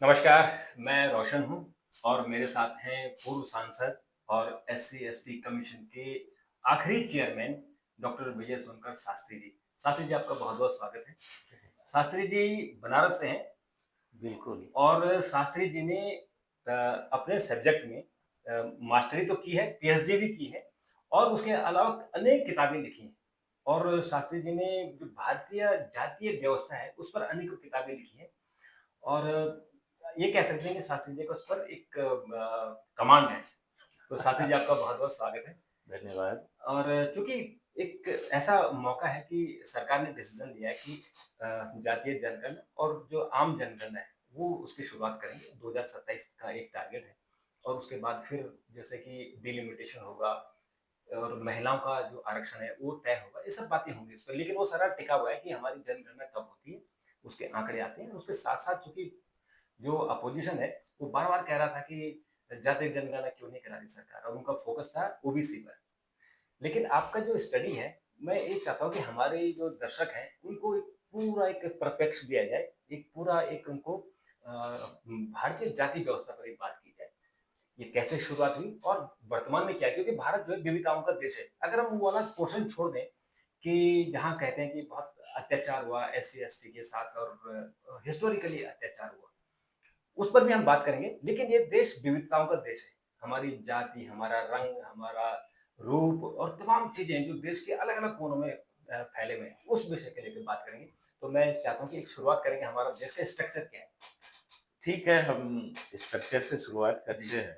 नमस्कार, मैं रोशन हूँ और मेरे साथ हैं पूर्व सांसद और एससी-एसटी कमीशन के आखिरी चेयरमैन डॉक्टर विजय सोनकर शास्त्री जी। शास्त्री जी आपका बहुत-बहुत स्वागत है। शास्त्री जी बनारस से हैं बिल्कुल। और शास्त्री जी ने अपने सब्जेक्ट में मास्टरी तो की है, पीएचडी भी की है और उसके अलावा अनेक किताबें लिखी हैं। और शास्त्री जी ने जो भारतीय जातीय व्यवस्था है, उस पर अनेकों किताबें लिखी हैं। और ये कह सकते हैं कि शास्त्री जी का उस पर एक कमांड है। तो शास्त्री जी आपका बहुत-बहुत स्वागत है। धन्यवाद। और चूँकि एक ऐसा मौका है कि सरकार ने डिसीज़न लिया है कि जातीय जनगणना और जो आम जनगणना है, वो उसकी शुरुआत करेंगे। 2027 का एक टारगेट है और उसके बाद फिर जैसे कि डिलिमिटेशन होगा और महिलाओं का जो आरक्षण है, वो तय होगा। ये सब बातें होंगी इस पे, लेकिन वो सारा टिका हुआ है कि हमारी जनगणना कब होती है, उसके आंकड़े आते हैं। उसके साथ-साथ चूँकि जो अपोजिशन है, वो बार-बार कह रहा था कि जातीय जनगणना क्यों नहीं करा रही सरकार और उनका फ़ोकस था ओबीसी पर। लेकिन आपका जो स्टडी है, मैं ये चाहता हूँ कि हमारे जो दर्शक हैं, उनको एक पूरा एक परिप्रेक्ष्य दिया जाए, एक पूरा एक उनको भारतीय जाति व्यवस्था पर एक बात की जाए। ये कैसे शुरुआत हुई और वर्तमान में क्या है? क्योंकि भारत जो है विविधताओं का देश है। अगर हम वो वाला पोर्शन छोड़ दें कि जहाँ कहते हैं कि बहुत अत्याचार हुआ एससी-एसटी के साथ और हिस्टोरिकली अत्याचार हुआ। उस पर भी हम बात करेंगे, लेकिन ये देश विविधताओं का देश है। हमारी जाति, हमारा रंग, हमारा रूप और तमाम चीज़ें जो देश के अलग-अलग कोनों में फैले हुए हैं, उस विषय को लेके बात करेंगे। तो मैं चाहता हूँ कि एक शुरुआत करेंगे हमारा देश का स्ट्रक्चर क्या है? ठीक है, हम स्ट्रक्चर से शुरुआत जी। करते हैं,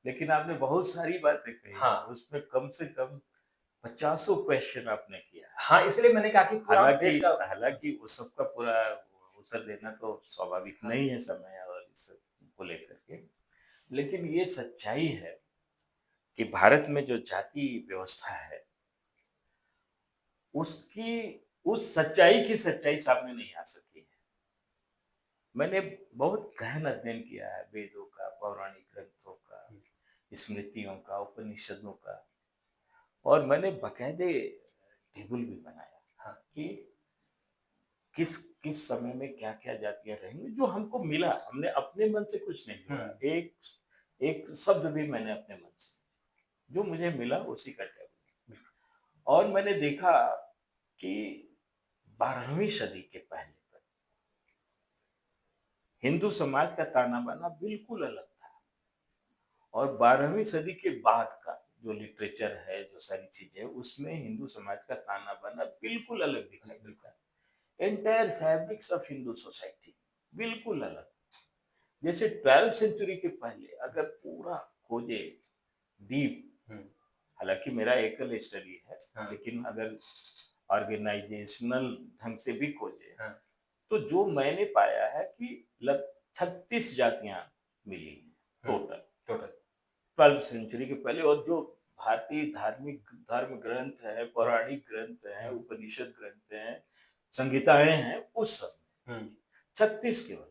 लेकिन आपने बहुत सारी बातें कही हाँ, हैं, उसमें कम से कम पचासों क्वेश्चन आपने किया है। हाँ, इसलिए मैंने कहा कि पूरा हालाँकि देश का हालाँकि वो सबका पूरा उत्तर देना तो स्वाभाविक हाँ, नहीं है समय और इस सब को लेकर के। लेकिन ये सच्चाई है कि भारत में जो जाति व्यवस्था है, उसकी उस सच्चाई की सच्चाई सामने नहीं आ सकी है। मैंने बहुत गहन अध्ययन किया है वेदों का, पौराणिक ग्रंथों का, हुँ, स्मृतियों का, उपनिषदों का और मैंने बाकायदे टेबल भी बनाया हाँ, कि किस किस समय में क्या-क्या जातियाँ रहेंगी, जो हमको मिला। हमने अपने मन से कुछ नहीं हुँ, जोड़ा। एक एक शब्द भी मैंने अपने मन से जो मुझे मिला उसी का टेबल। बिल्कुल, और मैंने देखा कि 12वीं सदी के पहले तक हिंदू समाज का ताना-बाना बिल्कुल अलग था। और 12वीं सदी के बाद का जो लिटरेचर है, जो सारी चीज़ें, उसमें हिंदू समाज का ताना-बाना बिल्कुल अलग दिखाई देता बिल्कुल। है। Entire fabrics of Hindu society बिल्कुल अलग। जैसे 12th सेंचुरी के पहले अगर पूरा खोजे डीप, हुँ, हालाँकि मेरा एकल स्टडी है, हाँ, लेकिन अगर ऑर्गेनाइजेशनल ढंग से भी खोजे, हाँ, तो जो मैंने पाया है कि लग 36 जातियाँ मिली हैं हुँ, टोटल। टोटल। 12th सेंचुरी के पहले और जो भारतीय धार्मिक धर्म ग्रंथ है, पौराणिक ग्रंथ हैं, हुँ, उपनिषद ग्रंथ हैं, संहिताएँ हैं, उस सब में हुँ, 36 केवल।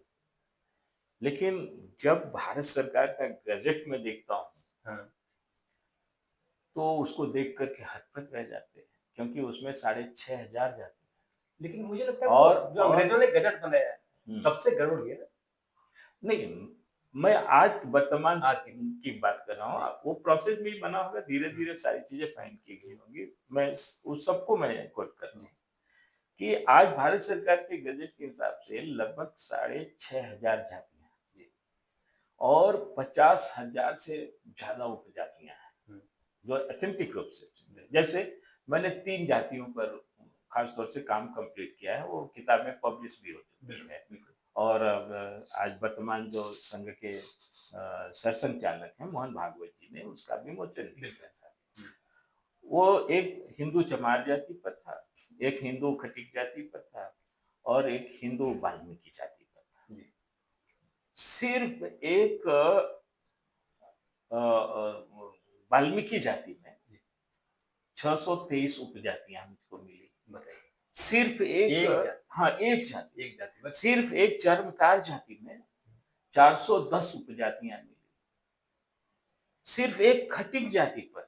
लेकिन जब भारत सरकार का गज़ट में देखता हूँ, हाँ। तो उसको देख कर के हत-पत रह जाते हैं, क्योंकि उसमें 6500 जाति लेकिन मुझे लगता है हैं। वो जो अंग्रेज़ों ने गज़ट बनाया है, हुँ, तब से गड़बड़ हुई है ना, नहीं, मैं आज वर्तमान आज की। की बात कर रहा जी। हूँ। वो प्रोसेस में ही बना होगा, हुँ, धीरे-धीरे सारी चीज़ें फाइन की गई होंगी। मैं स उस सबको मैं कोट कर रहा जी, हूँ कि आज भारत सरकार के गज़ट के हिसाब से लगभग 6500 जातियाँ हैं जी। और 50,000 से ज़्यादा उपजातियाँ हैं, हुँ, जो ऑथेंटिक रूप से। बिल्कुल। जैसे मैंने 3 जातियों पर ख़ास तौर से काम कंप्लीट किया है, वो किताबें पब्लिश भी हो चुकी बिल्कुल, है। बिल्कुल। और अब आज वर्तमान जो संघ के सरसंघचालक हैं मोहन भागवत जी ने उसका विमोचन भी बिल्कुल। किया था। हुँ, वो एक हिंदू चमार जाति पर था, एक हिंदू खटीक जाति पर था और एक हिंदू वाल्मीकि जाति पर था। जी, सिर्फ एक वाल्मीकि जाति में जी, 623 उपजातियां मुझको मिली। बताइए। सिर्फ एक, एक जाति हाँ, एक जाति, एक जाति बस। सिर्फ एक चर्मकार जाति में 410 उपजातियां मिली। सिर्फ एक खटिक जाति पर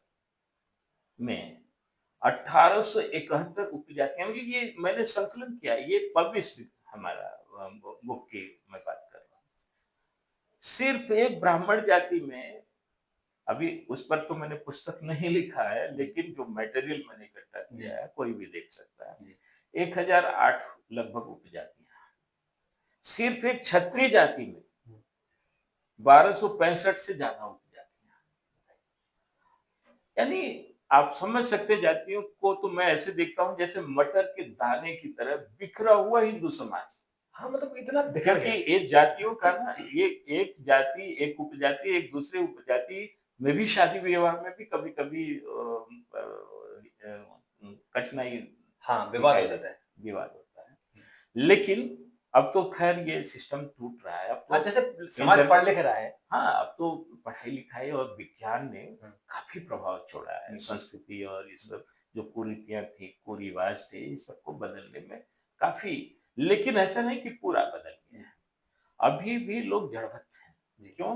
में 1871 उपजातियां मिली। ये मैंने संकलन किया, ये पब्लिश हमारा बुक की मैं बात कर रहा हूँ। सिर्फ एक ब्राह्मण जाति में, अभी उस पर तो मैंने पुस्तक नहीं लिखा है, जी, लेकिन जो मटेरियल मैंने इकट्ठा जी, किया है कोई भी देख सकता है। जी। 1008 लगभग उपजातियां, सिर्फ एक क्षत्रिय जाति में हुँ, 1265 से ज्यादा उपजातियां। यानी आप समझ सकते हैं, जातियों को तो मैं ऐसे देखता हूं जैसे मटर के दाने की तरह बिखरा हुआ हिंदू समाज। हाँ, मतलब इतना बिखर क्योंकि गया। ये जातियों का ना, ये एक जाति, एक उपजाति एक दूसरे उपजाति में भी शादी विवाह में भी कभी कभी कठिनाई हाँ, विवाद दिखाई हो देती जाता है। है, विवाद होता है। लेकिन अब तो खैर ये सिस्टम टूट रहा है, अब हाँ, तो जैसे समाज इंटर पढ़ लिख रहा है। हाँ, अब तो पढ़ाई लिखाई और विज्ञान ने हुँ, काफी प्रभाव छोड़ा है, बिल्कुल। संस्कृति और ये सब जो कुरीतियां थी, कुरिवाज थे, ये सबको बदलने में काफी। लेकिन ऐसा नहीं कि पूरा बदल गया जी, है, अभी भी लोग जड़वत हैं। जी। क्यों?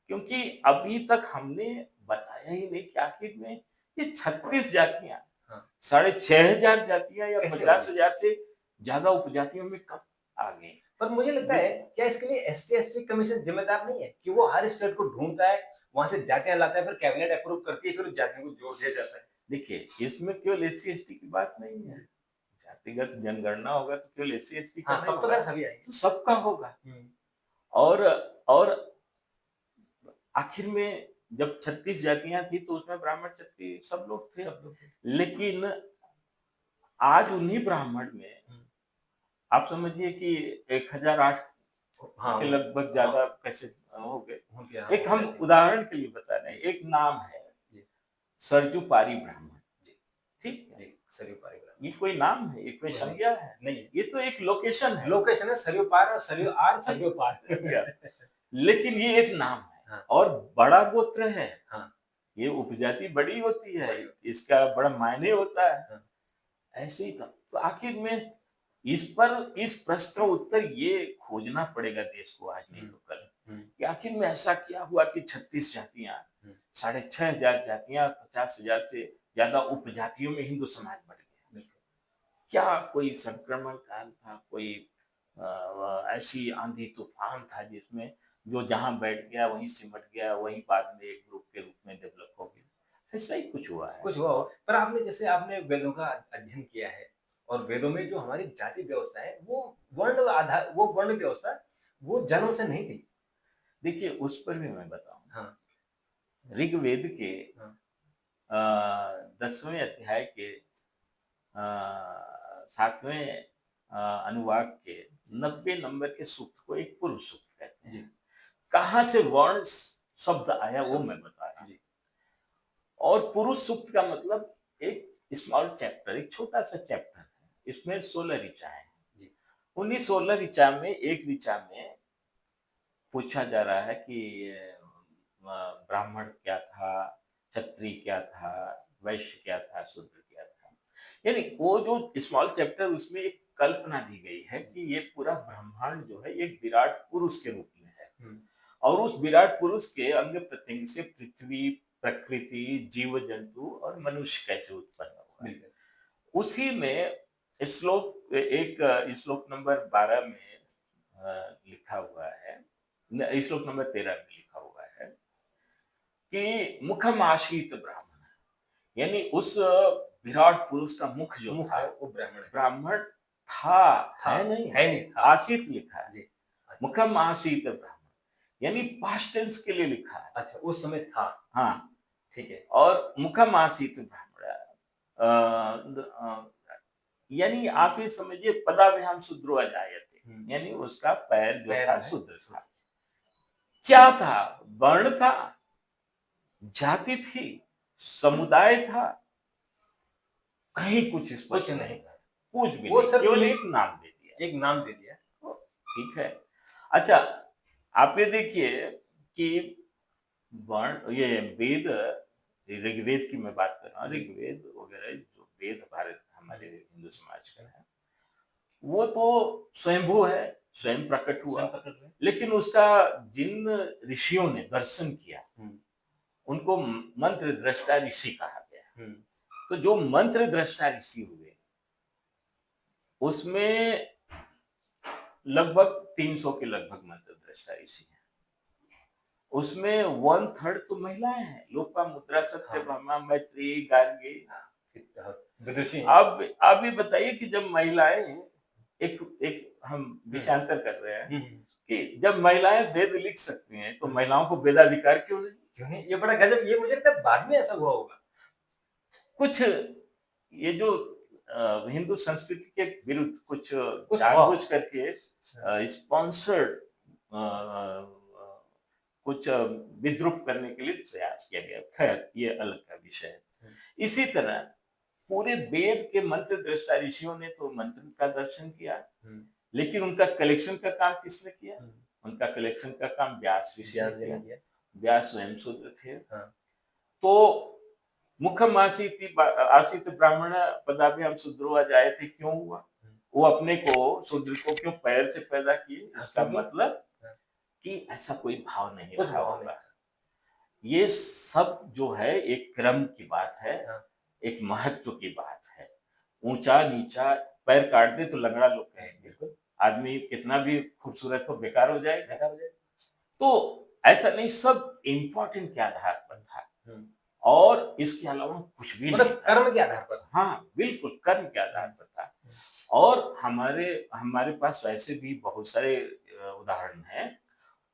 क्योंकि अभी तक हमने बताया ही नहीं कि आखिर में ये 36 जातियां, हाँ, 6500 जातियां या कैसे होगी? 50,000 से ज्यादा उपजातियों में कब आ गई? पर मुझे लगता है, क्या इसके लिए एसटी-एसटी कमीशन जिम्मेदार नहीं है? कि वो हर स्टेट को ढूँढता है, वहाँ से जातियाँ लाता है, फिर कैबिनेट अप्रूव करती है, फिर उस जातियों को जोड़ दिया जाता है। देखिए, इसमें केवल एससी-एसटी की बात नहीं है। जी। जातिगत जनगणना होगा तो केवल एससी-एसटी का हाँ, नहीं तब तो होगा, खैर सभी आएँगे। तो सबका होगा। हुँ, और और आखिर में जब 36 जातियाँ थी तो उसमें ब्राह्मण, क्षत्रिय सब लोग थे। सब लोग थे। लेकिन आज उन्हीं ब्राह्मण में हुँ, आप समझिए कि 1008 हाँ, के लगभग हाँ, ज़्यादा कैसे हो गए। उनके यहाँ एक हो हम जाती है। उदाहरण के लिए बता रहे हैं, जी, एक नाम है जी, सरजू पारी ब्राह्मण, जी, ठीक है? जी, सरयू पार ये कोई नाम है, ये कोई वो नहीं, संज्ञा है, नहीं है। ये तो एक लोकेशन है। लोकेशन है सरयू पार और सरयू आर, सरयू पार। संज्ञा, लेकिन ये एक नाम है हाँ, और बड़ा गोत्र है। हाँ, ये उपजाति बड़ी होती है, बड़ी होती इसका बड़ा मायने होता है। है। हाँ, ऐसे ही था। तो आखिर में इस पर, इस प्रश्न का उत्तर ये खोजना पड़ेगा देश को आज नहीं हुँ, तो कल, हुँ, कि आखिर में ऐसा क्या हुआ कि 36 जातियां, हुँ, 6500 जातियां, 50,000 से ज्यादा उपजातियों में हिंदू समाज बढ़ गया। बिल्कुल। क्या कोई संक्रमण काल था, कोई ऐसी आंधी तूफान था जिसमें जो जहां बैठ गया वहीं सिमट गया, वहीं बाद में एक ग्रुप के रूप में डेवलप हो गया? ऐसा ही कुछ हुआ है। कुछ हुआ हो, पर आपने जैसे आपने वेदों का अध्ययन किया है और वेदों में जो हमारी जाति व्यवस्था है, वो वर्ण व्यवस्था, वो जन्म से नहीं थी। देखिए, उस पर भी मैं बताऊं, हाँ, ऋग्वेद के हाँ, 10वें अध्याय के 7वें अनुवाक के 90 नंबर के सूक्त को एक पुरुष सूक्त कहते हैं। जी, कहाँ से वर्ण शब्द आया वो शब्द मैं बता रहा हूँ। जी, और पुरुष सूक्त का मतलब एक स्मॉल चैप्टर, एक छोटा सा चैप्टर है। इसमें 16 ऋचाएं हैं। जी, उन्हीं 16 ऋचा में एक ऋचा में पूछा जा रहा है कि ब्राह्मण क्या था, क्षत्रिय क्या था, वैश्य क्या था, शूद्र क्या था। यानी वो जो स्मॉल चैप्टर, उसमें एक कल्पना दी गई है कि ये पूरा ब्रह्मांड जो है एक विराट पुरुष के रूप में है, हुँ, और उस विराट पुरुष के अंग प्रत्यंग से पृथ्वी, प्रकृति, जीव जंतु और मनुष्य कैसे उत्पन्न हुआ है। बिल्कुल। उसी में एक श्लोक नंबर 12 में लिखा हुआ है, श्लोक नंबर 13 में लिखा हुआ है कि मुखम आशीत ब्राह्मण, यानी उस विराट पुरुष का मुख जो मुख था, है, वो ब्राह्मण है। ब्राह्मण था, था, है नहीं, है नहीं, था। आशीत लिखा है। जी, मुखम आशीत ब्राह्मण यानी पास्ट टेंस के लिए लिखा है। अच्छा उस समय था, हाँ, ठीक है। और मुखम आशीत ब्राह्मण यानी आप ये समझिए पदाभ्याम शूद्रो अजायते, हुँ, यानी उसका पैर जो पैर था में शूद्र सु था। क्या था? वर्ण था, जाति थी, समुदाय था, कहीं कुछ कुछ स्पष्ट नहीं नहीं था, था। कुछ भी वो नहीं, सिर्फ केवल लिख एक नाम दे दिया। एक नाम दे दिया। तो ठीक है। अच्छा, आप ये देखिए कि वर्ण, ये वेद, ऋग्वेद की मैं बात कर रहा हूँ, जी। ऋग्वेद वगैरह जो वेद भारत हुँ, हमारे हिंदू समाज का हुँ, है, वो तो स्वयंभू है, स्वयं प्रकट हुआ। स्वयं प्रकट हुए। लेकिन उसका जिन ऋषियों ने दर्शन किया, हुँ, उनको मंत्र दृष्टा ऋषि कहा गया। हुँ, तो जो मंत्र दृष्टा ऋषि हुए, उसमें लगभग 300 के लगभग मंत्र दृष्टा ऋषि हैं। उसमें 1/3 तो महिलाएं हैं। लोपामुद्रा, हाँ, सत्यभामा, मैत्रेयी, गार्गी। हाँ, विदुषी हैं। आप ये बताइए कि जब महिलाएं एक एक हम हुँ, विषयांतर कर रहे हैं हुँ, हुँ। कि जब महिलाएं वेद लिख सकती हैं तो हुँ, महिलाओं को वेदाधिकार क्यों नहीं? क्यों नहीं? ये बड़ा गज़ब, ये मुझे लगता है बाद में ऐसा हुआ होगा। कुछ ये जो हिंदू संस्कृति के विरुद्ध कुछ कुछ हुआ जानबूझ होगा। करके हाँ, स्पॉन्सर्ड कुछ विद्रूप करने के लिए प्रयास किया गया। खैर ये अलग का विषय है। हुँ, इसी तरह पूरे वेद के मंत्र दृष्टा ऋषियों ने तो मंत्र का दर्शन किया, हुँ, लेकिन उनका कलेक्शन का काम किसने किया? हुँ। उनका कलेक्शन का काम व्यास ऋषि ने व्यास जी ने किया। किया। व्यास स्वयं शूद्र थे। हाँ, तो मुखम आसीत ब्राह्मण पदाभ्याम शूद्रो अजायते क्यों हुआ? हुँ। वो अपने को शूद्र को क्यों पैर से पैदा किए? हाँ, इसका क्योंकि मतलब हाँ, कि ऐसा कोई भाव नहीं कुछ रहा भाव नहीं होगा। था। ये सब जो है एक क्रम की बात है, हाँ, एक महत्व की बात है। ऊँचा-नीचा पैर काट दे तो लंगड़ा लोग कहेंगे। बिल्कुल, आदमी कितना भी खूबसूरत हो बेकार हो जाएगा। बेकार हो जाएगा। तो ऐसा नहीं, सब इम्पोर्टेंट के आधार पर था हुँ, और इसके अलावा कुछ भी नहीं मतलब था। कर्म के आधार पर। हाँ, बिल्कुल कर्म के हुँ, आधार पर था। हुँ, और हमारे हमारे पास वैसे भी बहुत सारे उदाहरण हैं।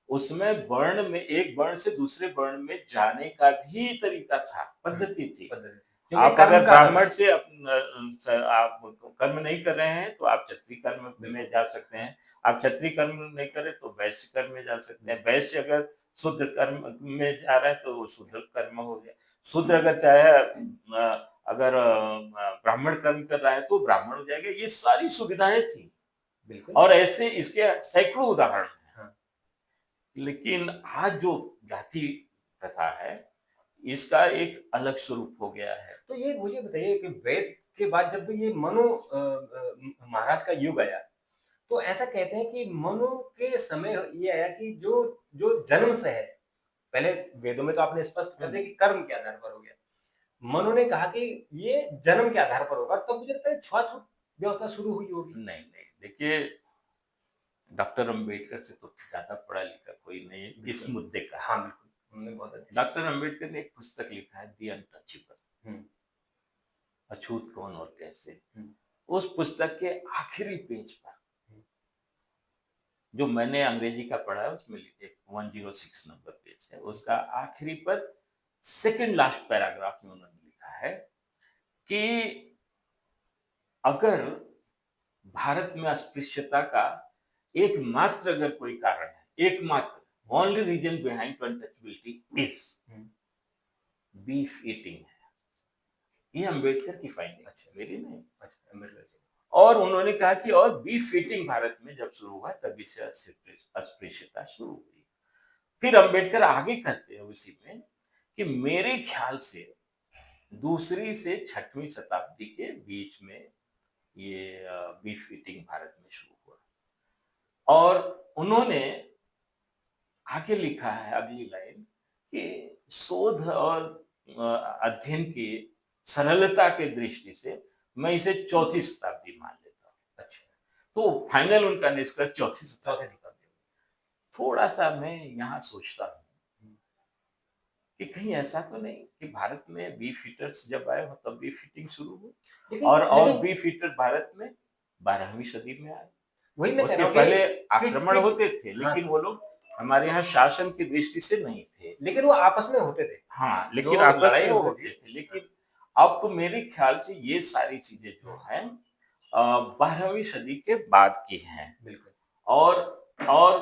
उसमें वर्ण में एक वर्ण से दूसरे वर्ण में जाने का भी तरीका था, हुँ, पद्धति थी। पद्धति। क्योंकि आप कर्म अगर का आधार ब्राह्मण था। से आप कर्म नहीं कर रहे हैं तो आप क्षत्रिय कर्म में बिल्कुल। जा सकते हैं। आप क्षत्रिय कर्म नहीं करें तो वैश्य कर्म में जा सकते हुँ, हैं। वैश्य अगर शूद्र कर्म में जा रहा है तो वो शूद्र कर्म हो गया। शूद्र अगर चाहे अगर ब्राह्मण कर्म कर रहा है तो ब्राह्मण हो जाएगा। ये सारी सुविधाएँ थी बिल्कुल। और ऐसे इसके सैकड़ों उदाहरण हैं। हाँ, लेकिन आज जो जाति प्रथा है, इसका एक अलग स्वरूप हो गया है। तो ये मुझे बताइए कि वेद के बाद जब ये मनु महाराज का युग आया, तो ऐसा कहते हैं कि मनु के समय ये आया कि जो जो जन्म से है, पहले वेदों में तो आपने स्पष्ट कर हुँ। दिया कि कर्म के आधार पर हो गया। मनु ने कहा कि ये जन्म के आधार पर होगा, तब मुझे लगता है छुआ-छूत व्यवस्था शुरू हुई होगी। नहीं, नहीं। देखिए, डॉक्टर अम्बेडकर से तो ज़्यादा पढ़ा-लिखा कोई नहीं है इस बिल्कुल। मुद्दे का। हाँ, बिल्कुल। उन्होंने बहुत अध्ययन किया। डॉक्टर अम्बेडकर ने एक पुस्तक लिखा है द अनटचेबल, हुँ, अछूत कौन और कैसे। हुँ, उस पुस्तक के आखिरी पेज पर, हुँ। जो मैंने अंग्रेजी का पढ़ा है उसमें लिखे 106 नंबर पेज है, उसका आखिरी पर सेकंड लास्ट पैराग्राफ में उन्होंने लिखा है कि अगर भारत में अस्पृश्यता का एकमात्र अगर कोई कारण है, एकमात्र, only reason behind untouchability is um, beef eating है। ये अम्बेडकर की फाइंडिंग अच्छा, है, मेरी नहीं। अच्छा, अम्बेडकर जी। और उन्होंने कहा कि और बीफ ईटिंग भारत में जब शुरू हुआ तभी से अस्पृश्यता शुरू हुई। फिर अम्बेडकर आगे कहते हैं उसी में कि मेरे ख्याल से दूसरी से 6वीं शताब्दी के बीच में ये बीफ ईटिंग भारत में शुरू हुआ। और उन्होंने आगे लिखा है अगली लाइन कि शोध और अध्ययन की सरलता के दृष्टि से मैं इसे चौथी शताब्दी मान लेता हूँ। अच्छा, तो फाइनल उनका निष्कर्ष चौथी चौथे शताब्दी। शताब्दी में। थोड़ा सा मैं यहाँ सोचता हूँ हुँ, कि कहीं ऐसा तो नहीं कि भारत में बीफ ईटर्स जब आए हो तब बीफ ईटिंग शुरू हुई लेकिन और लेकिन बीफ ईटर भारत में 12वीं सदी में आए। वही मैं कह उसके रहा हूँ पहले कि आक्रमण कि होते थे हाँ, लेकिन वो लोग हमारे यहाँ शासन की दृष्टि से नहीं थे। लेकिन वो आपस में होते थे। हाँ, लेकिन जो आपस में लड़ाई वो होती होते थी। थे। हाँ, लेकिन अब तो मेरे ख्याल से ये सारी चीजें जो हुँ, हैं 12वीं सदी के बाद की हैं। बिल्कुल। और और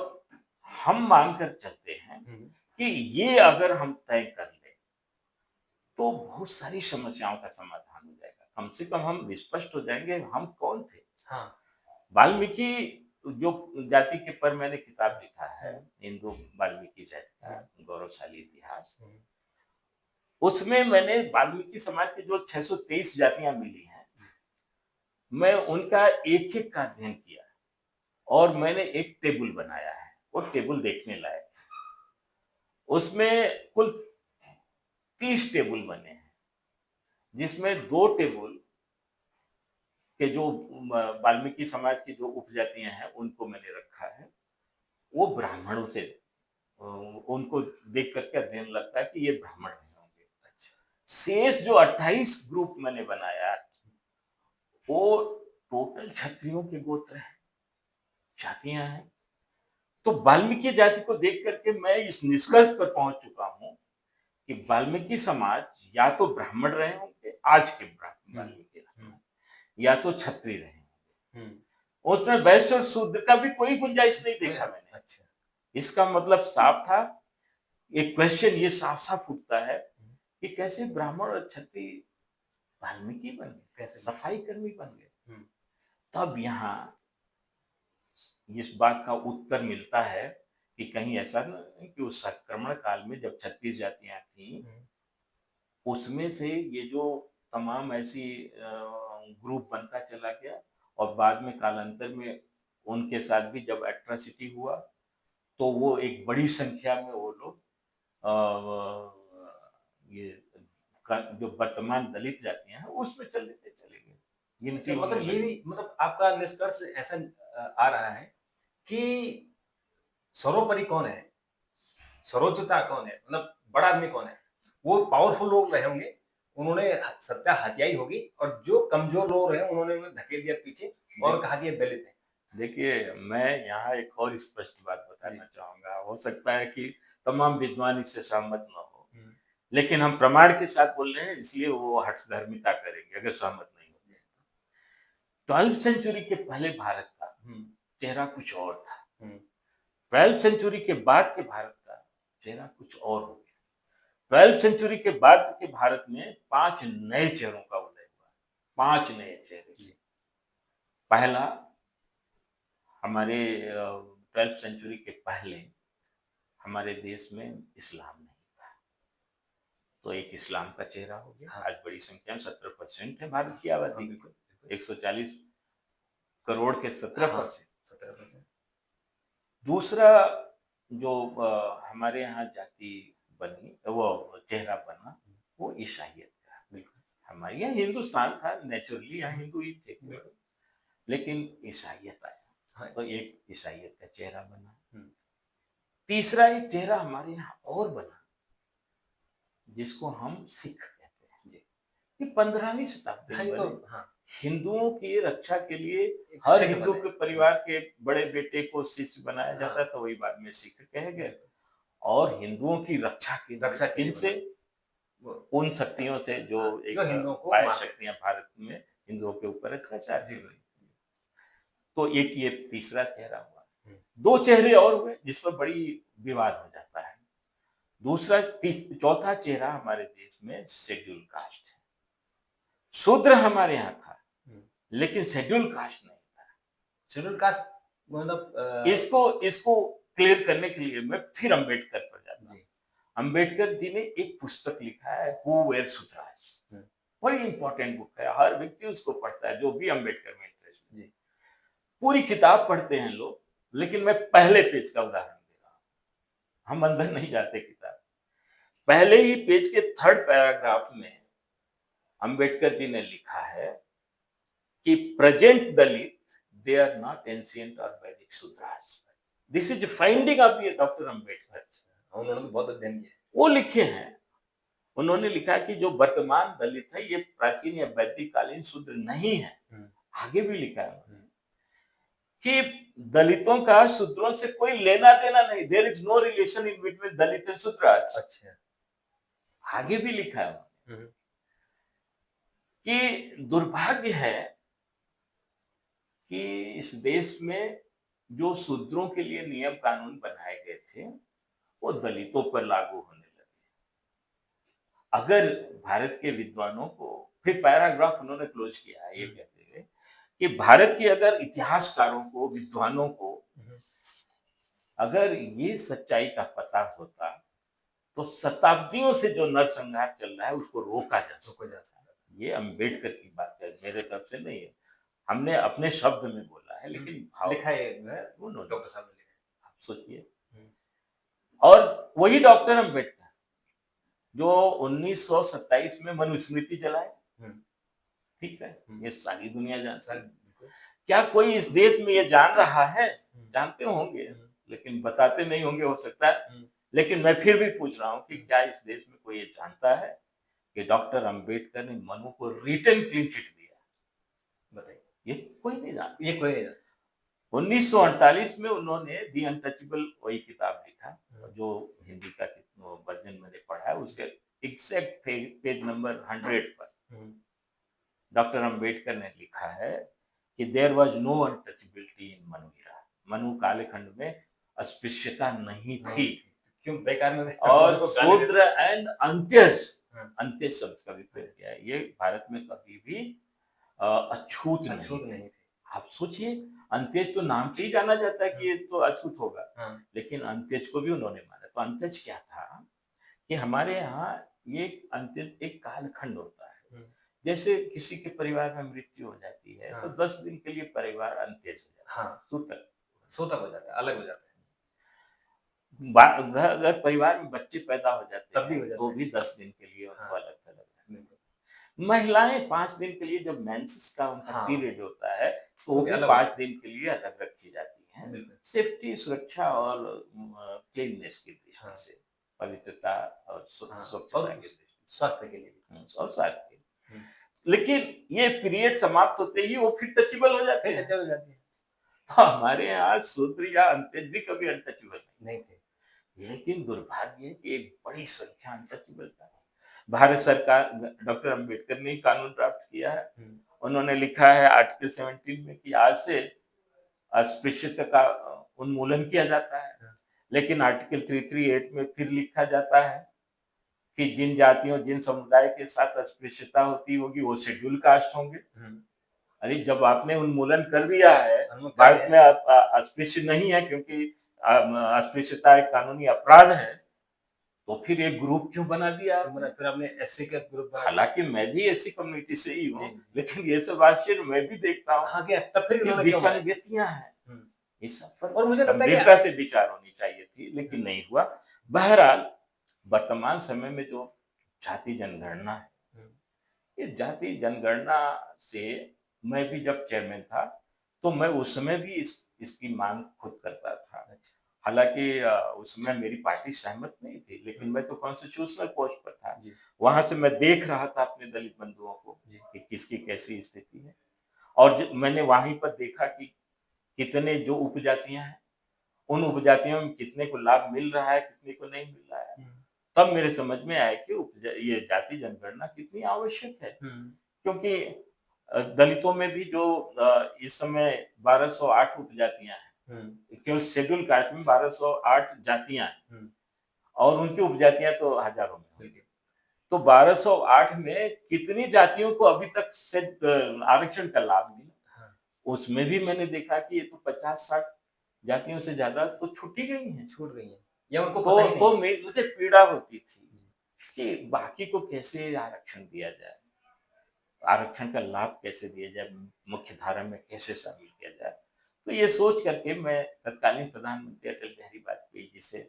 हम मानकर चलते हैं हुँ, कि ये अगर हम तय कर लें तो बहुत सारी समस्याओं का समाधान हो जाएगा। कम से कम हम स्पष्ट हो जाएंगे हम कौन थे। हाँ, वाल्मीकि जो जाति के पर मैंने किताब लिखा है, हुँ, हिंदू वाल्मीकि जाति हुँ, का गौरवशाली इतिहास, हुँ, उसमें मैंने वाल्मीकि समाज की जो 623 जातियां मिली हैं, मैं उनका एक-एक का अध्ययन किया और मैंने एक टेबल बनाया है। वो टेबल देखने लायक है। उसमें कुल 30 टेबल बने हैं, जिसमें 2 टेबल के जो वाल्मीकि समाज की जो उपजातियां हैं, उनको मैंने रखा है। वो ब्राह्मणों से उनको देख करके अध्ययन लगता है कि ये ब्राह्मण नहीं होंगे। अच्छा। शेष जो 28 ग्रुप मैंने बनाया वो टोटल क्षत्रियों के गोत्र हैं, जातियां हैं। तो वाल्मीकि जाति को देख करके मैं इस निष्कर्ष पर पहुंच चुका हूं कि वाल्मीकि समाज या तो ब्राह्मण रहे होंगे, आज के वाल्मीकि या तो क्षत्रिय रहे होंगे। उसमें वैश्य और शूद्र का भी कोई गुंजाइश नहीं देखा मैंने। अच्छा। इसका मतलब साफ था। एक क्वेश्चन ये साफ साफ उठता है कि कैसे ब्राह्मण और क्षत्रिय वाल्मीकि बन गए, कैसे सफाई कर्मी बन गए। तब यहाँ इस बात का उत्तर मिलता है कि कहीं ऐसा नहीं कि उस संक्रमण काल में जब 36 जातियां थी, उसमें से ये जो तमाम ऐसी ग्रुप बनता चला गया और बाद में कालांतर में उनके साथ भी जब एट्रोसिटी हुआ तो वो एक बड़ी संख्या में वो लोग ये जो वर्तमान दलित जातियां हैं उसमें चले गए, गिनती अच्छा, होने मतलब ये लगी। भी मतलब आपका निष्कर्ष ऐसा आ रहा है कि सर्वोपरि कौन है? सर्वोच्चता कौन है? मतलब बड़ा आदमी कौन है? वो पावरफुल लोग रहे होंगे, उन्होंने सत्ता हथियाई होगी और जो कमज़ोर लोग रहे उन्होंने उन्हें धकेल दिया पीछे और कहा कि ये दलित है। देखिए, मैं यहाँ एक और स्पष्ट बात बताना चाहूँगा। हो सकता है कि तमाम विद्वान इससे सहमत न हो, लेकिन हम प्रमाण के साथ बोल रहे हैं इसलिए वो हठधर्मिता करेंगे अगर सहमत नहीं होंगे। 12वीं सेंचुरी के पहले भारत का चेहरा कुछ और था। 12वीं सेंचुरी के बाद के भारत का चेहरा कुछ और हो गया। 12वीं सेंचुरी के बाद के भारत में 5 नए चेहरों का उदय हुआ। 5 नए चेहरे। पहला, हमारे 12वीं सेंचुरी के पहले हमारे देश में इस्लाम नहीं था, तो एक इस्लाम का चेहरा हो गया। आज बड़ी संख्या में 17% है भारत की आबादी, 140 करोड़ के 17%। दूसरा जो हमारे यहाँ जाति बनी, वो चेहरा बना, वो ईसाइयत का। हमारे यहाँ हिंदुस्तान था, नेचुरली यहाँ हिंदू ही थे, लेकिन ईसाइयत आया तो एक ईसाइयत का चेहरा बना। तीसरा एक चेहरा हमारे यहाँ और बना जिसको हम सिख कहते हैं। ये 15वीं शताब्दी में बने। हिंदुओं की रक्षा के लिए हर हिंदू के परिवार के बड़े बेटे को शिष्य बनाया जाता था, वही बाद में सिख कहे गए। और हिंदुओं की रक्षा के इनसे उन शक्तियों से जो एक बाह्य शक्तियां भारत में हिंदुओं के ऊपर अत्याचार कर रही थी। तो एक ये तीसरा चेहरा हुआ। 2 चेहरे और हुए जिस पर बड़ी विवाद हो जाता है। चौथा चेहरा हमारे देश में शेड्यूल कास्ट है। शूद्र हमारे यहाँ था, लेकिन शेड्यूल कास्ट नहीं था। शेड्यूल कास्ट मतलब इसको क्लियर करने के लिए मैं फिर अंबेडकर पर जाता हूँ। अंबेडकर जी ने एक पुस्तक लिखा है, हु वेयर शूद्राज। बड़ी इंपॉर्टेंट बुक है, हर व्यक्ति उसको पढ़ता है जो भी अंबेडकर में इंटरेस्ट है। पूरी किताब पढ़ते हैं लोग, लेकिन मैं पहले पेज का उदाहरण दे रहा हूँ, हम अंदर नहीं जाते किताब। पहले ही पेज के 3rd पैराग्राफ में अंबेडकर जी ने लिखा है कि present Dalit they are not ancient और Vedic Shudras. This is finding of doctor Ambedkar. उन्होंने बहुत अध्ययन किया। वो लिखे हैं, उन्होंने लिखा कि जो वर्तमान दलित है ये प्राचीन या वैदिक कालीन शूद्र नहीं है। आगे भी लिखा है कि दलितों का शूद्रों से कोई लेना देना नहीं, there is no relation in between Dalit and Shudras. अच्छा, आगे भी लिखा है कि दुर्भाग्य है कि इस देश में जो शूद्रों के लिए नियम कानून बनाए गए थे वो दलितों पर लागू होने लगे। अगर भारत के विद्वानों को, फिर पैराग्राफ उन्होंने क्लोज किया है ये कहते हुए कि भारत के अगर इतिहासकारों को, विद्वानों को अगर ये सच्चाई का पता होता तो शताब्दियों से जो नरसंहार चल रहा है उसको रोका जा सकता। ये अंबेडकर की बात है, मेरे तरफ से नहीं है। हमने अपने शब्द में बोला है, लेकिन लिखा है उन्होंने, डॉक्टर साहब ने लिखा। आप सोचिए। और वही डॉक्टर अंबेडकर जो 1927 में मनुस्मृति जलाए, ठीक है, ये सारी दुनिया जानती है। क्या कोई इस देश में ये जान रहा है? जानते होंगे, लेकिन बताते नहीं होंगे हो सकता है। हुँ, लेकिन मैं फिर भी पूछ रहा हूँ कि हुँ, क्या इस देश में कोई ये जानता है कि डॉक्टर अंबेडकर ने मनु को रिटन क्लीन चिट दिया? बताइए। ये कोई नहीं जानता। ये कोई नहीं जानता। 1948 में उन्होंने दी अनटचेबल वही किताब लिखा, हुँ, जो हिंदी का वर्जन मैंने पढ़ा है, उसके एग्जैक्ट पेज नंबर 100 पर हुँ, डॉक्टर अंबेडकर ने लिखा है कि देयर वाज नो अनटचेबिलिटी इन मनुरा। मनु कालखंड में अस्पृश्यता नहीं नहीं थी। थी। क्यों बेकार में और मनु को गाली देते शूद्र थे। एंड अंत्यज, हाँ, अंत्यज शब्द का भी हाँ, प्रयोग किया है। ये भारत में कभी भी अछूत नहीं अछूत थे। नहीं थे। आप सोचिए, अंत्यज तो नाम से ही जाना जाता है कि हुँ, ये तो अछूत होगा, हाँ, लेकिन अंत्यज को भी उन्होंने माना। तो अंत्यज क्या था कि हमारे यहाँ ये अंत्यज एक कालखंड होता है। हुँ, जैसे किसी के परिवार में मृत्यु हो जाती है तो हाँ, 10 दिन के लिए परिवार अंत्यज हो जाता है, हाँ, सूतक। सोतक हो जाता है, अलग हो जाता है। घर अगर परिवार में बच्चे पैदा हो जाते तब भी हैं हो तो जाता है। भी 10 दिन के लिए उनको हाँ, अलग थलग रहना बिल्कुल। पड़ता है। महिलाएं 5 दिन के लिए जब मेंसेस का उनका हाँ, पीरियड होता है तो तो वो भी भी अलग हो 5 जाता दिन के लिए अलग रखी जाती हैं, है। बिल्कुल, सेफ्टी, सुरक्षा सब और क्लीननेस की दृष्टि हाँ, से, पवित्रता और हाँ स्वच्छता और की दृष्टि से, स्वास्थ्य के लिए भी। और स्वास्थ्य की। हुँ, लेकिन ये पीरियड समाप्त होते ही वो फिर टचेबल हो जाते फिर हैं। टचल हो जाती है। तो हमारे यहाँ शूद्र या अंत्यज भी कभी अनटचेबल नहीं। नहीं थे। लेकिन दुर्भाग्य है कि एक बड़ी संख्या अनटचेबल का है। भारत सरकार, डॉक्टर अंबेडकर ने ही कानून ड्राफ्ट किया है। हुँ, उन्होंने लिखा है आर्टिकल 17 में कि आज से अस्पृश्यता का उन्मूलन किया जाता है। हाँ, लेकिन आर्टिकल 338 में फिर लिखा जाता है कि जिन जातियों, जिन समुदाय के साथ अस्पृश्यता होती होगी वो शेड्यूल कास्ट होंगे। हुँ, अरे जब आपने उन्मूलन कर दिया है, उन्होंने कर भारत दिया में अस्पृश्य नहीं है क्योंकि अस्पृश्यता एक कानूनी अपराध है, तो फिर एक ग्रुप क्यों बना दिया फिर आपने? फिर आपने एससी का ग्रुप बना दिया। हालाँकि मैं भी ऐसी कम्युनिटी से ही जी, हूँ, जी। लेकिन ये सब आश्चर्य मैं भी देखता हूँ हाँ, क्या तब फिर कि उन्होंने क्यों बनाया? विसंगतियाँ हैं। हुँ, इस सब पर और मुझे लगता है कि गंभीरता से विचार होनी चाहिए थी, हुँ, लेकिन नहीं हुआ। बहरहाल, वर्तमान समय में जो जाति जनगणना है, हुँ, ये जाति जनगणना से मैं भी जब चेयरमैन था, तो मैं उस समय भी इसकी मांग खुद करता था। अच्छा, हालाँकि उस समय मेरी पार्टी सहमत नहीं थी, लेकिन हुँ, मैं तो कॉन्स्टिट्यूशनल पोस्ट पर था। जी, वहाँ से मैं देख रहा था अपने दलित बंधुओं को जी, कि किसकी कैसी स्थिति है, और मैंने वहीं पर देखा कि कितने जो उपजातियाँ हैं, उन उपजातियों में कितने को लाभ मिल रहा है, कितने को नहीं मिल रहा है। हुँ, तब मेरे समझ में आया कि ये जाति जनगणना कितनी आवश्यक है। हुँ, क्योंकि दलितों में भी जो इस समय 1208 उपजातियाँ हैं, हुँ, केवल शेड्यूल कास्ट में 1208 जातियाँ हैं हुँ, और उनकी उपजातियाँ तो हज़ारों में होंगी। बिल्कुल, तो 1208 में कितनी जातियों को अभी तक आरक्षण का लाभ मिला? हाँ, उसमें भी मैंने देखा कि ये तो 50-60 जातियों से ज़्यादा तो छूट ही गई हैं। छूट गई हैं या उनको तो पता ही नहीं है। मुझे पीड़ा होती थी जी, कि बाकी को कैसे आरक्षण दिया जाए? आरक्षण का लाभ कैसे दिया जाए? मुख्य धारा में कैसे शामिल किया जाए? तो ये सोच करके मैं तत्कालीन प्रधानमंत्री अटल बिहारी वाजपेयी जी से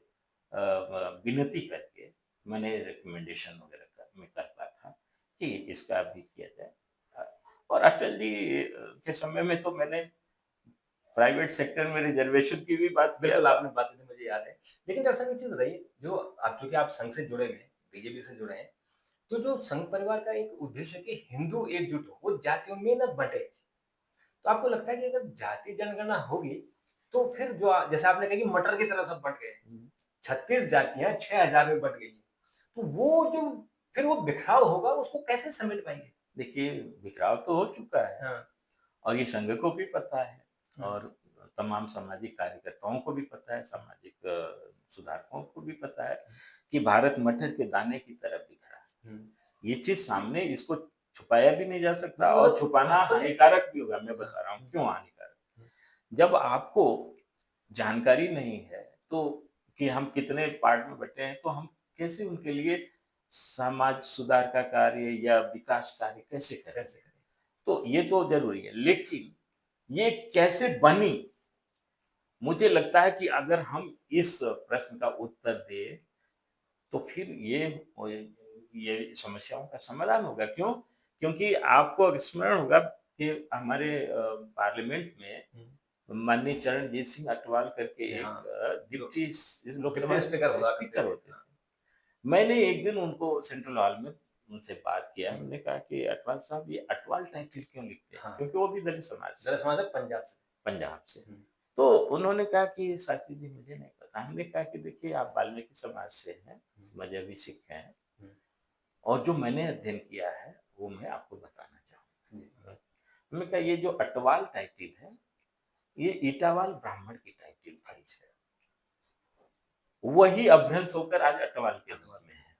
विनती करके मैंने रिकमेंडेशन वगैरह में करता था कि इसका भी किया जाए। और अटल जी के समय में तो मैंने प्राइवेट सेक्टर में रिजर्वेशन की भी बात किया बिल्कुल था। आपने बात की थी मुझे याद है। लेकिन डॉक्टर साहब एक चीज़ बताइए, जो आप चूँकि आप संघ से जुड़े हुए हैं, बीजेपी से जुड़े हैं, तो जो संघ परिवार का एक उद्देश्य है कि हिंदू एकजुट हो, वो जातियों में ना बँटे। तो आपको लगता है कि अगर जाति जनगणना होगी, तो फिर जो जैसे आपने कहा कि मटर की तरह सब बँट गए। 36 जातियाँ 6000 में बँट गई हैं। तो वो जो फिर वो बिखराव होगा, उसको कैसे समेट पाएँगे? देखिए, बिखराव तो हो चुका है हाँ, और ये संघ को भी पता है हुँ, और तमाम सामाजिक कार्यकर्ताओं को भी पता है, सामाजिक सुधारकों को भी पता है कि भारत मटर के दाने की तरह बिखरा है। हुँ। ये चीज़ सामने, इसको छुपाया भी नहीं जा सकता क्योंकि वो और तो छुपाना हाँ, क्योंकि हानिकारक भी होगा। मैं हाँ, बता रहा हूँ हुँ, क्यों हानिकारक। हुँ, जब आपको जानकारी नहीं है तो कि हम कितने पार्ट में बँटे हैं, तो हम कैसे उनके लिए समाज सुधार का कार्य या विकास कार्य कैसे कैसे करेंगे? करें? तो ये तो ज़रूरी है, लेकिन ये कैसे बनी? मुझे लगता है कि अगर हम इस प्रश्न का उत्तर दें, तो फिर ये समस्याओं का समाधान होगा। क्यों? क्योंकि आपको स्मरण होगा कि हमारे पार्लियामेंट में हुँ, माननीय चरणजीत सिंह अटवाल करके जी, एक हाँ, जो डिप्टी लोकसभा डिप्टी स्पीकर हुआ करते स्पीकर थे। होते थे। हाँ, मैंने एक दिन उनको सेंट्रल हॉल में उनसे बात किया। हुँ, मैंने कहा कि अटवाल साहब ये अटवाल टाइटल क्यों लिखते हैं? हाँ, क्योंकि वो भी दलित समाज से, दरअसल मतलब पंजाब से। पंजाब से। हुँ, तो उन्होंने कहा कि शास्त्री जी मुझे नहीं पता। हमने कहा कि देखिए आप वाल्मीकि समाज से हैं, हुँ, मज़हबी सिख हैं हुँ, और जो मैंने अध्ययन किया है वो मैं आपको बताना जी, चाहूँगा। हमने कहा ये जो अटवाल टाइटल है, ये ईटावाल ब्राह्मण की टाइटल थी। अच्छा, वही अपभ्रंश होकर आज अटवाल के रूप अटवाल में में। है।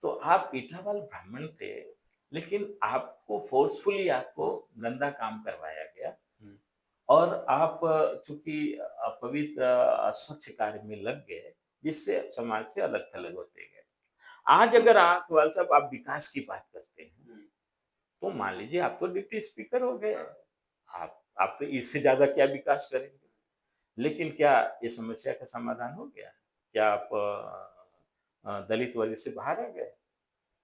तो आप ईटावाल ब्राह्मण थे, लेकिन आपको फ़ोर्सफुली आपको गंदा काम करवाया गया हुँ, और आप चूँकि अपवित्र अस्वच्छ कार्य में लग गए, जिससे समाज से अलग-थलग होते गए। आज अगर आप अटवाल साहब आप विकास की बात करते हैं, हुँ, तो मान लीजिए आप तो डिप्टी स्पीकर हो गए। हाँ, आप तो इससे ज़्यादा क्या विकास करेंगे? लेकिन क्या ये समस्या का समाधान हो गया? क्या आप दलित वर्ग से बाहर आ गए?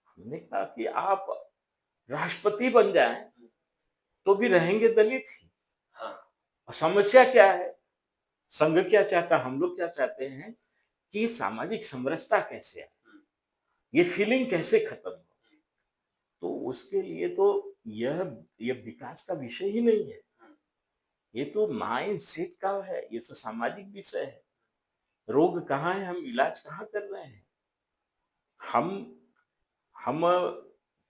हमने कहा कि आप राष्ट्रपति बन जाएँ, हुँ, तो भी रहेंगे दलित ही। हाँ, और समस्या क्या है? संघ क्या चाहता है? हम लोग क्या चाहते हैं कि सामाजिक समरसता कैसे आए? हुँ, ये फीलिंग कैसे खत्म हो? हुँ, तो उसके लिए तो यह ये विकास का विषय ही नहीं है। हुँ, ये तो माइंडसेट का है, ये तो सामाजिक विषय है। रोग कहाँ है, हम इलाज कहाँ कर रहे हैं? हम हम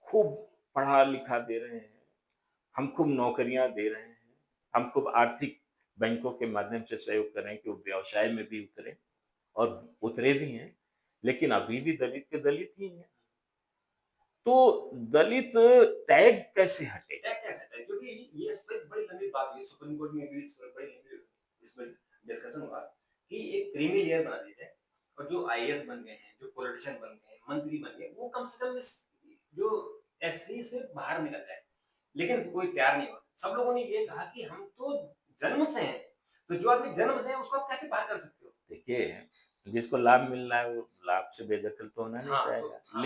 खूब पढ़ा-लिखा दे रहे हैं, हम खूब नौकरियाँ दे रहे हैं, हम खूब आर्थिक बैंकों के माध्यम से सहयोग कर रहे हैं कि वो व्यवसाय में भी उतरे और उतरे भी हैं, लेकिन अभी भी दलित के दलित ही हैं। तो दलित टैग कैसे हटे? क्या कह सकते हैं क्योंकि ये इस पे बड़ी लंबी बात हुई, सुप्रीम कोर्ट में भी इस पर बड़ी लंबी इसमें डिस्कशन हुआ कि एक क्रीमी लेयर बना दी जाए और जो आईएएस बन गए हैं, जो पॉलिटिशियन बन गए हैं, मंत्री बन गए, वो कम से कम इस जो एससी से बाहर निकल जाए। लेकिन कोई तैयार नहीं हुआ। सब लोगों ने ये कहा कि हम तो जन्म से हैं, तो जो आदमी जन्म से है उसको आप कैसे बाहर कर सकते हो? देखिए, जिसको लाभ मिल रहा है वो लाभ से बेदखल तो होना नहीं हाँ, चाहेगा। तो हाँ,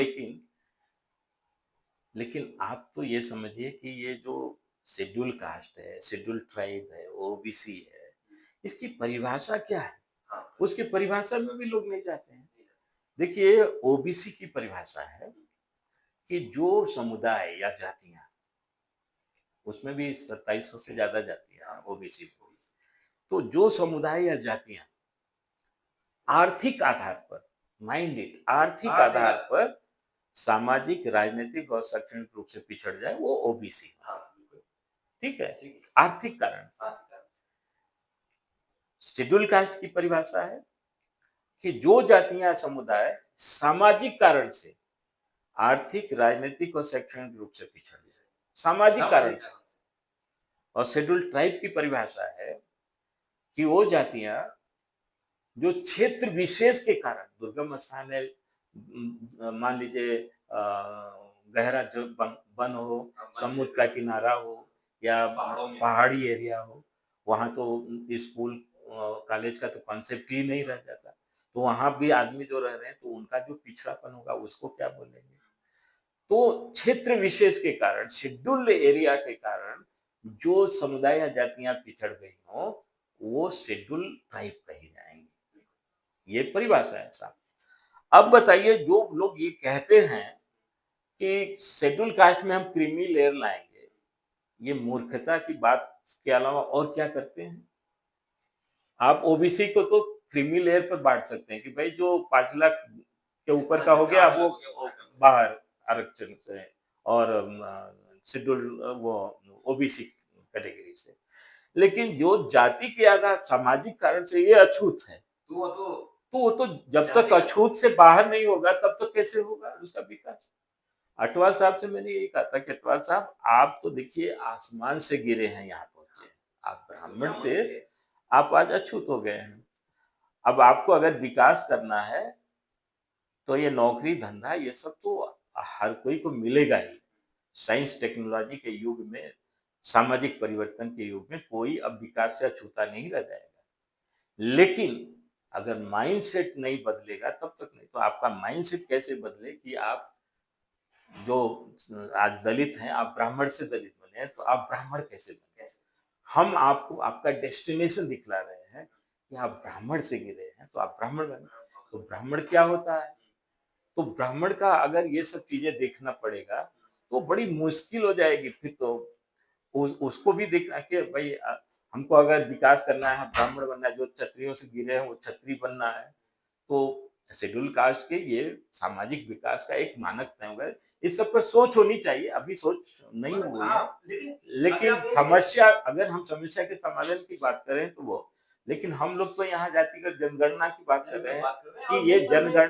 लेकिन आप तो ये समझिए कि ये जो शेड्यूल कास्ट है, शेड्यूल ट्राइब है, ओबीसी है, इसकी परिभाषा क्या है? हाँ, उसकी परिभाषा में भी लोग नहीं जाते हैं। नहीं, देखिए, ओबीसी की परिभाषा है कि जो समुदाय या जातियाँ, उसमें भी 2700 से ज़्यादा जातियाँ हैं हाँ, ओबीसी में। तो जो समुदाय या जातियाँ आर्थिक आधार पर, माइंड इट, आर्थिक आर्थिक आधार आधार पर सामाजिक, राजनीतिक और शैक्षणिक रूप से पिछड़ जाए, वो ओबीसी है। हाँ, बिल्कुल, ठीक है? ठीक है, आर्थिक कारण से। आर्थिक आधार शेड्यूल कास्ट की परिभाषा है कि जो जातियां समुदाय सामाजिक कारण से आर्थिक, राजनीतिक और शैक्षणिक रूप से पिछड़ जाए, से सामाजिक कारण सामाजिक से। कारण से। और शेड्यूल ट्राइब की परिभाषा है कि वो जातियां जो क्षेत्र विशेष के कारण दुर्गम स्थान है, मान लीजिए गहरा जो वन हो, वन समुद्र क्षेत्र का में, किनारा हो या पहाड़ों में पहाड़ी एरिया हो, वहाँ तो स्कूल कॉलेज का तो कॉन्सेप्ट ही नहीं रह जाता। तो वहाँ भी आदमी जो रह रहे हैं तो उनका जो पिछड़ापन होगा उसको क्या बोलेंगे? तो क्षेत्र विशेष के कारण, शेड्यूल्ड एरिया के कारण जो समुदाय या जातियाँ पिछड़ गई हों, वो शेड्यूल ट्राइब कही जाएँगी। ये परिभाषा है साहब। अब बताइए जो लोग ये कहते हैं कि शेड्यूल कास्ट में हम क्रीमी लेयर लाएँगे, ये मूर्खता की बात के अलावा और क्या करते हैं? आप ओबीसी को तो क्रीमी लेयर पर बाँट सकते हैं कि भाई जो 5 लाख के ऊपर हाँ, का हो जैसे गया 8 वो लाख हो गया वो हटा दो। बाहर आरक्षण से और शेड्यूल वो ओबीसी कैटेगरी से। लेकिन जो जाति के आधार सामाजिक कारण से ये अछूत है, तो वो तो तो वो तो जब तक जाति का अछूत से बाहर नहीं होगा तब तक कैसे होगा उसका विकास? अटवाल साहब से मैंने यही कहा था कि अटवाल साहब आप तो देखिए आसमान से गिरे हैं यहाँ पहुँचे। आप बिल्कुल ब्राह्मण ब्राह्मण थे, थे। आप आज अछूत हो गए हैं। अब आपको अगर विकास करना है, तो ये नौकरी धंधा ये सब तो हर कोई को मिलेगा ही। साइंस टेक्नोलॉजी के युग में, सामाजिक परिवर्तन के युग में कोई अब विकास से अछूता नहीं रह जाएगा। लेकिन अगर माइंडसेट नहीं बदलेगा तब तक नहीं। तो आपका माइंडसेट कैसे बदले कि आप जो आज दलित हैं, आप ब्राह्मण से दलित बने हैं, तो आप ब्राह्मण कैसे बने? कैसे? हम आपको आपका डेस्टिनेशन दिखला रहे हैं कि आप ब्राह्मण से गिरे हैं, तो आप ब्राह्मण बने। तो ब्राह्मण क्या होता है? तो ब्राह्मण का अगर ये सब चीज़ें देखना पड़ेगा, तो बड़ी मुश्किल हो जाएगी फिर तो। उसको भी देखना कि भई हमको अगर विकास करना है, ब्राह्मण बनना है, जो क्षत्रियों से गिरे हैं वो क्षत्रिय बनना है। तो शेड्यूल कास्ट के ये सामाजिक विकास का एक मानक तय होगा। इस सब पर सोच होनी चाहिए, अभी सोच नहीं मतलब हुई है। हाँ, लेकिन अभी लेकिन आप देखेंगे समस्या अगर हम समस्या के समाधान की बात करें तो वो, लेकिन हम लोग तो यहाँ जातिगत जनगणना की बात कर जनगण रहे हैं बात कर रहे हैं और कि ये मुंबई में जनगण